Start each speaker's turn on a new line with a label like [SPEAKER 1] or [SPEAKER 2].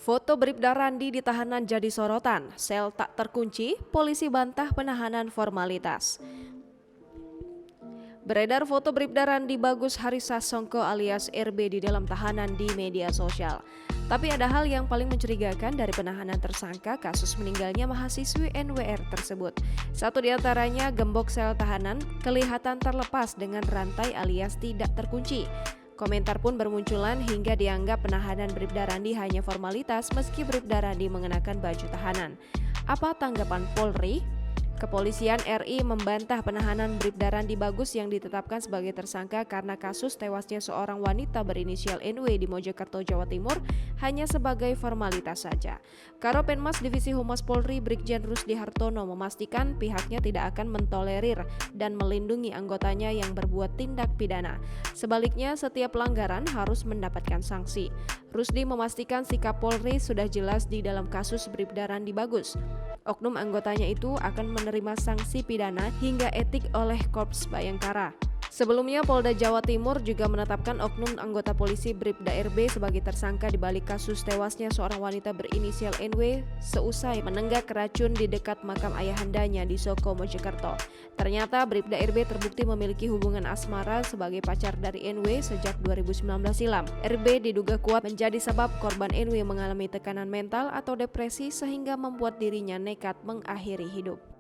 [SPEAKER 1] Foto Bribda Randi di tahanan jadi sorotan, sel tak terkunci, polisi bantah penahanan formalitas. Beredar foto Bribda Randi Bagus Harisasongko alias RB di dalam tahanan di media sosial. Tapi ada hal yang paling mencurigakan dari penahanan tersangka kasus meninggalnya mahasiswi NWR tersebut. Satu di antaranya gembok sel tahanan kelihatan terlepas dengan rantai alias tidak terkunci. Komentar pun bermunculan hingga dianggap penahanan Bribda Randi hanya formalitas meski Bribda Randi mengenakan baju tahanan. Apa tanggapan Polri? Kepolisian RI membantah penahanan Bribda Randi Bagus yang ditetapkan sebagai tersangka karena kasus tewasnya seorang wanita berinisial NW di Mojokerto, Jawa Timur hanya sebagai formalitas saja. Karopenmas Divisi Humas Polri Brigjen Rusdi Hartono memastikan pihaknya tidak akan mentolerir dan melindungi anggotanya yang berbuat tindak pidana. Sebaliknya, setiap pelanggaran harus mendapatkan sanksi. Rusdi memastikan sikap Polri sudah jelas di dalam kasus Bribda Randi Bagus. Oknum anggotanya itu akan menerima sanksi pidana hingga etik oleh Korps Bayangkara. Sebelumnya, Polda Jawa Timur juga menetapkan oknum anggota polisi Bribda RB sebagai tersangka di balik kasus tewasnya seorang wanita berinisial NW seusai menenggak racun di dekat makam ayahandanya di Soko, Mojokerto. Ternyata Bribda RB terbukti memiliki hubungan asmara sebagai pacar dari NW sejak 2019 silam. RB diduga kuat menjadi sebab korban NW mengalami tekanan mental atau depresi sehingga membuat dirinya nekat mengakhiri hidup.